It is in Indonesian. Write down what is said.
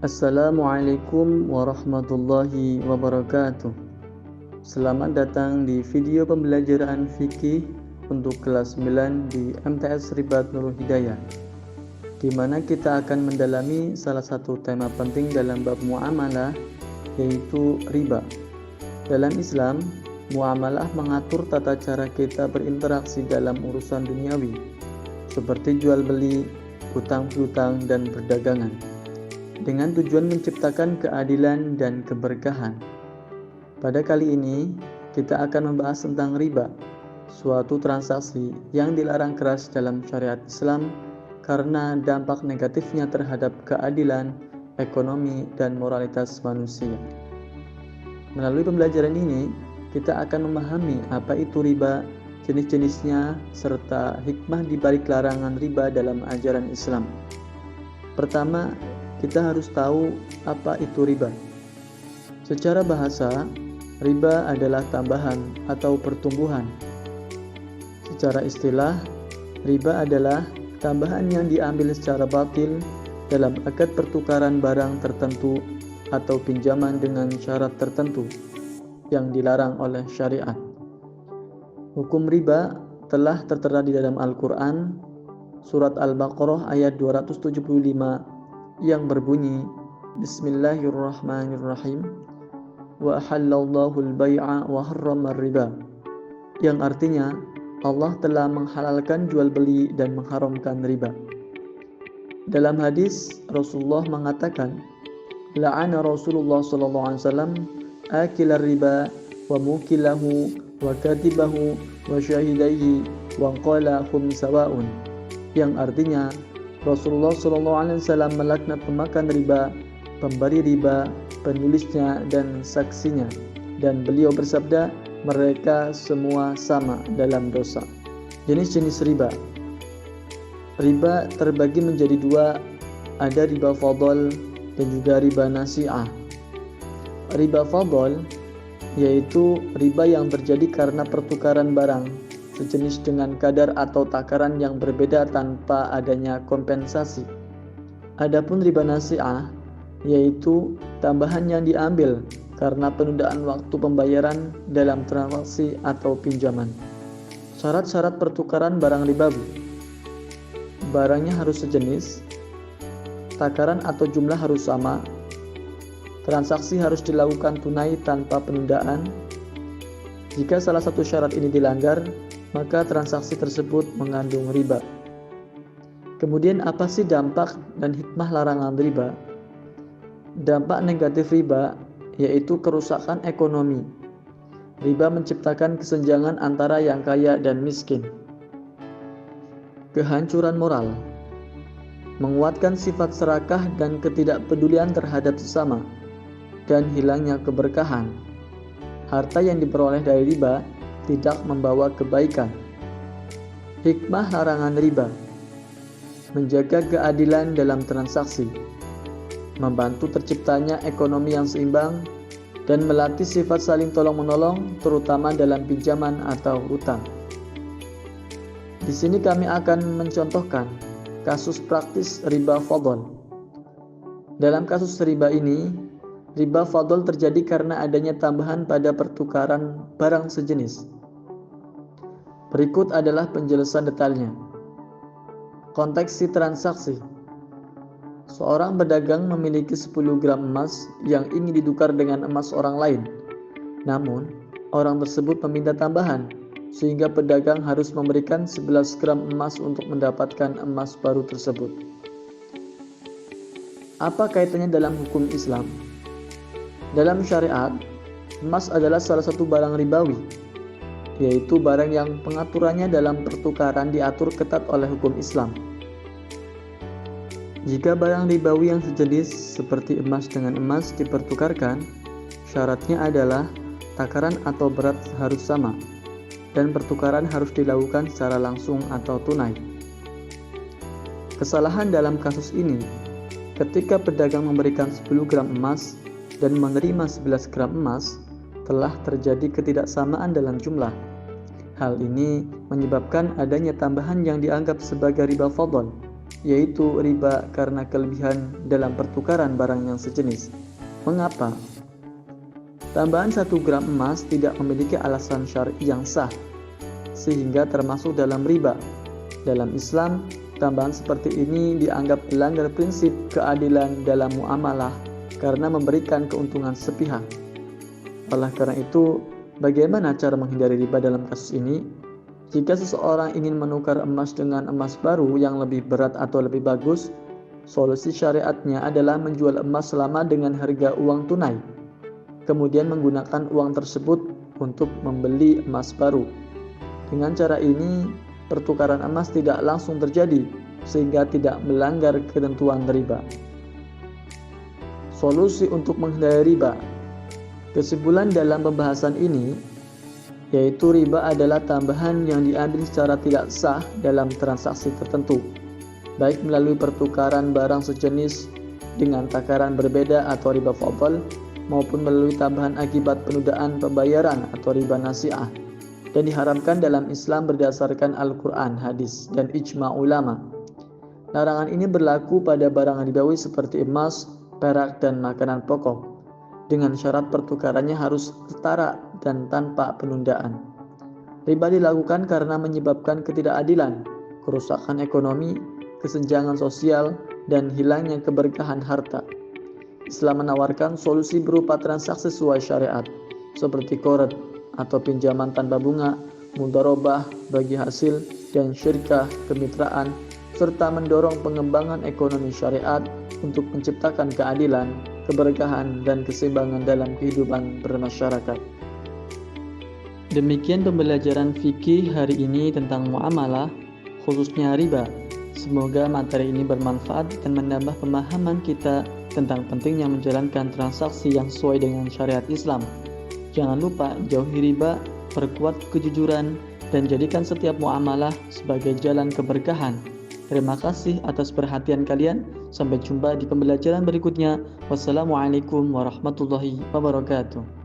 Assalamualaikum warahmatullahi wabarakatuh. Selamat datang di video pembelajaran fikih untuk kelas 9 di MTS Ribat Nurul Hidayah, di mana kita akan mendalami salah satu tema penting dalam bab muamalah, yaitu riba. Dalam Islam, muamalah mengatur tata cara kita berinteraksi dalam urusan duniawi, seperti jual beli, hutang piutang, dan perdagangan, dengan tujuan menciptakan keadilan dan keberkahan. Pada kali ini, kita akan membahas tentang riba, suatu transaksi yang dilarang keras dalam syariat Islam karena dampak negatifnya terhadap keadilan, ekonomi, dan moralitas manusia. Melalui pembelajaran ini, kita akan memahami apa itu riba, jenis-jenisnya, serta hikmah di balik larangan riba dalam ajaran Islam. Pertama, kita harus tahu apa itu riba. Secara bahasa, riba adalah tambahan atau pertumbuhan. Secara istilah, riba adalah tambahan yang diambil secara batil dalam akad pertukaran barang tertentu atau pinjaman dengan syarat tertentu yang dilarang oleh syariat. Hukum riba telah tertera di dalam Al-Quran, surat Al-Baqarah ayat 275, yang berbunyi, Bismillahirrahmanirrahim, wa ahallallahu al-bay'a wa harrama riba, yang artinya Allah telah menghalalkan jual beli dan mengharamkan riba. Dalam hadis, Rasulullah mengatakan, la'ana Rasulullah sallallahu alaihi wasallam akilar riba wa mukilahu wa katibahu wa syahidaihi wa qala hum sawa'un, yang artinya Rasulullah SAW melaknat pemakan riba, pemberi riba, penulisnya, dan saksinya. Dan beliau bersabda, mereka semua sama dalam dosa. Jenis-jenis riba. Riba terbagi menjadi dua, ada riba fadl dan juga riba nasi'ah. Riba fadl yaitu riba yang terjadi karena pertukaran barang sejenis dengan kadar atau takaran yang berbeda tanpa adanya kompensasi. Adapun riba nasi'ah yaitu tambahan yang diambil karena penundaan waktu pembayaran dalam transaksi atau pinjaman. Syarat-syarat pertukaran barang ribawi. Barangnya harus sejenis, takaran atau jumlah harus sama, transaksi harus dilakukan tunai tanpa penundaan. Jika salah satu syarat ini dilanggar, maka transaksi tersebut mengandung riba. Kemudian apa sih dampak dan hikmah larangan riba? Dampak negatif riba yaitu kerusakan ekonomi. Riba menciptakan kesenjangan antara yang kaya dan miskin. Kehancuran moral, menguatkan sifat serakah dan ketidakpedulian terhadap sesama, dan hilangnya keberkahan. Harta yang diperoleh dari riba tidak membawa kebaikan. Hikmah larangan riba: menjaga keadilan dalam transaksi, membantu terciptanya ekonomi yang seimbang, dan melatih sifat saling tolong-menolong, terutama dalam pinjaman atau hutang. Di sini kami akan mencontohkan kasus praktis riba fadl. Dalam kasus riba ini, riba fadl terjadi karena adanya tambahan pada pertukaran barang sejenis. Berikut adalah penjelasan detailnya. Konteks si transaksi. Seorang pedagang memiliki 10 gram emas yang ingin ditukar dengan emas orang lain. Namun, orang tersebut meminta tambahan, sehingga pedagang harus memberikan 11 gram emas untuk mendapatkan emas baru tersebut. Apa kaitannya dalam hukum Islam? Dalam syariat, emas adalah salah satu barang ribawi, yaitu barang yang pengaturannya dalam pertukaran diatur ketat oleh hukum Islam. Jika barang ribawi yang sejenis seperti emas dengan emas dipertukarkan, syaratnya adalah takaran atau berat harus sama, dan pertukaran harus dilakukan secara langsung atau tunai. Kesalahan dalam kasus ini, ketika pedagang memberikan 10 gram emas dan menerima 11 gram emas, telah terjadi ketidaksamaan dalam jumlah. Hal ini menyebabkan adanya tambahan yang dianggap sebagai riba fadl, yaitu riba karena kelebihan dalam pertukaran barang yang sejenis. Mengapa? Tambahan 1 gram emas tidak memiliki alasan syar'i yang sah, sehingga termasuk dalam riba. Dalam Islam, tambahan seperti ini dianggap melanggar prinsip keadilan dalam muamalah karena memberikan keuntungan sepihak. Oleh karena itu, bagaimana cara menghindari riba dalam kasus ini? Jika seseorang ingin menukar emas dengan emas baru yang lebih berat atau lebih bagus, solusi syariatnya adalah menjual emas selama dengan harga uang tunai, kemudian menggunakan uang tersebut untuk membeli emas baru. Dengan cara ini, pertukaran emas tidak langsung terjadi, sehingga tidak melanggar ketentuan riba. Solusi untuk menghindari riba. Kesimpulan dalam pembahasan ini, yaitu riba adalah tambahan yang diambil secara tidak sah dalam transaksi tertentu, baik melalui pertukaran barang sejenis dengan takaran berbeda atau riba fadl, maupun melalui tambahan akibat penundaan pembayaran atau riba nasi'ah, dan diharamkan dalam Islam berdasarkan Al-Quran, hadis, dan ijma' ulama. Larangan ini berlaku pada barang ribawi seperti emas, perak, dan makanan pokok, dengan syarat pertukarannya harus setara dan tanpa penundaan. Riba dilakukan karena menyebabkan ketidakadilan, kerusakan ekonomi, kesenjangan sosial, dan hilangnya keberkahan harta. Islam menawarkan solusi berupa transaksi sesuai syariat, seperti qard atau pinjaman tanpa bunga, mudharabah bagi hasil, dan syirkah kemitraan, serta mendorong pengembangan ekonomi syariat untuk menciptakan keadilan, keberkahan, dan keseimbangan dalam kehidupan bermasyarakat. Demikian pembelajaran fikih hari ini tentang muamalah, khususnya riba. Semoga materi ini bermanfaat dan menambah pemahaman kita tentang pentingnya menjalankan transaksi yang sesuai dengan syariat Islam. Jangan lupa jauhi riba, perkuat kejujuran, dan jadikan setiap muamalah sebagai jalan keberkahan. Terima kasih atas perhatian kalian. Sampai jumpa di pembelajaran berikutnya. Wassalamualaikum warahmatullahi wabarakatuh.